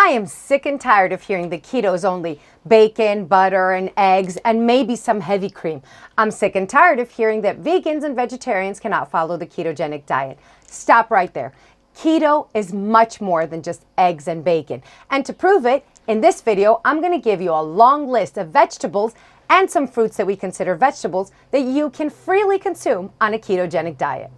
I am sick and tired of hearing that keto is only bacon, butter, and eggs, and maybe some heavy cream. I'm sick and tired of hearing that vegans and vegetarians cannot follow the ketogenic diet. Stop right there. Keto is much more than just eggs and bacon. And to prove it, in this video, I'm going to give you a long list of vegetables and some fruits that we consider vegetables that you can freely consume on a ketogenic diet.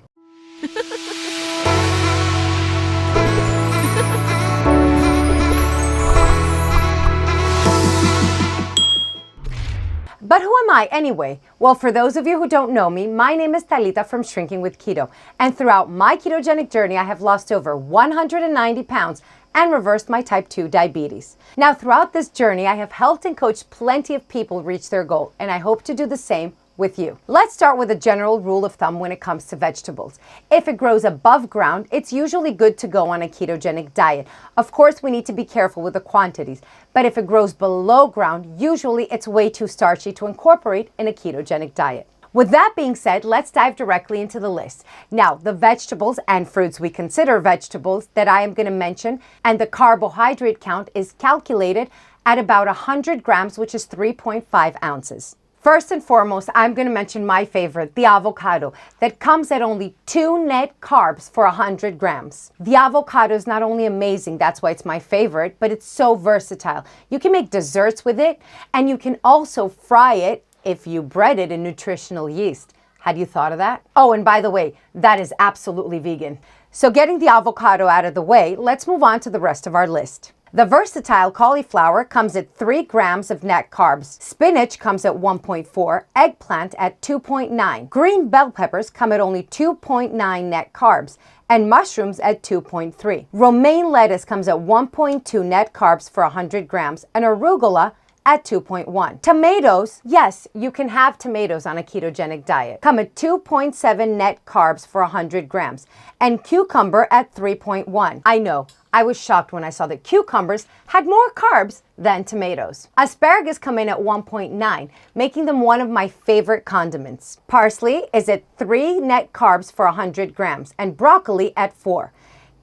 But who am I anyway? Well, for those of you who don't know me, my name is Talita from Shrinking with Keto. And throughout my ketogenic journey, I have lost over 190 pounds and reversed my type 2 diabetes. Now, throughout this journey, I have helped and coached plenty of people reach their goal, and I hope to do the same with you. Let's start with a general rule of thumb when it comes to vegetables. If it grows above ground, it's usually good to go on a ketogenic diet. Of course, we need to be careful with the quantities, but if it grows below ground, usually it's way too starchy to incorporate in a ketogenic diet. With that being said, let's dive directly into the list. Now, the vegetables and fruits we consider vegetables that I am going to mention, and the carbohydrate count is calculated at about 100 grams, which is 3.5 ounces. First and foremost, I'm going to mention my favorite, the avocado, that comes at only 2 net carbs for 100 grams. The avocado is not only amazing, that's why it's my favorite, but it's so versatile. You can make desserts with it, and you can also fry it if you bread it in nutritional yeast. Had you thought of that? Oh, and by the way, that is absolutely vegan. So getting the avocado out of the way, let's move on to the rest of our list. The versatile cauliflower comes at 3 grams of net carbs. Spinach comes at 1.4, eggplant at 2.9. Green bell peppers come at only 2.9 net carbs, and mushrooms at 2.3. Romaine lettuce comes at 1.2 net carbs for 100 grams, and arugula at 2.1. Tomatoes, yes, you can have tomatoes on a ketogenic diet, come at 2.7 net carbs for 100 grams, and cucumber at 3.1. I know, I was shocked when I saw that cucumbers had more carbs than tomatoes. Asparagus come in at 1.9, making them one of my favorite condiments. Parsley is at 3 net carbs for 100 grams, and broccoli at 4.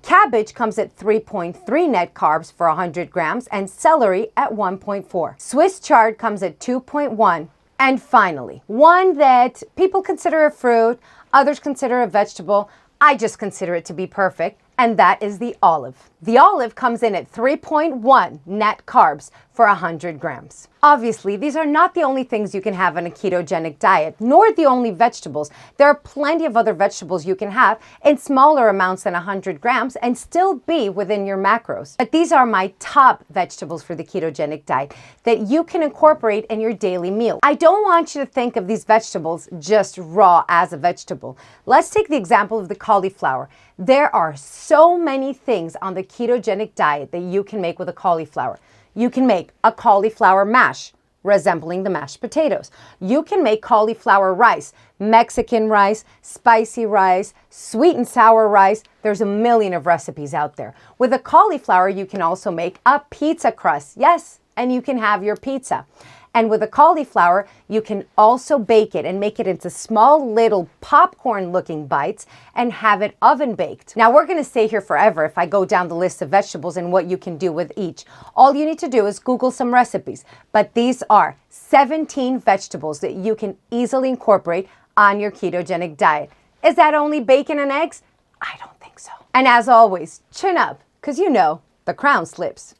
Cabbage comes at 3.3 net carbs for 100 grams and celery at 1.4. Swiss chard comes at 2.1. And finally, one that people consider a fruit, others consider a vegetable, I just consider it to be perfect, and that is the olive. The olive comes in at 3.1 net carbs for 100 grams. Obviously, these are not the only things you can have on a ketogenic diet, nor the only vegetables. There are plenty of other vegetables you can have in smaller amounts than 100 grams and still be within your macros. But these are my top vegetables for the ketogenic diet that you can incorporate in your daily meal. I don't want you to think of these vegetables just raw as a vegetable. Let's take the example of the cauliflower. There are so many things on the ketogenic diet that you can make with a cauliflower. You can make a cauliflower mash, resembling the mashed potatoes. You can make cauliflower rice, Mexican rice, spicy rice, sweet and sour rice. There's a million of recipes out there. With a cauliflower, you can also make a pizza crust. Yes, and you can have your pizza. And with a cauliflower, you can also bake it and make it into small little popcorn looking bites and have it oven baked. Now we're going to stay here forever if I go down the list of vegetables and what you can do with each. All you need to do is Google some recipes, but these are 17 vegetables that you can easily incorporate on your ketogenic diet. Is that only bacon and eggs? I don't think so. And as always, chin up, because you know the crown slips.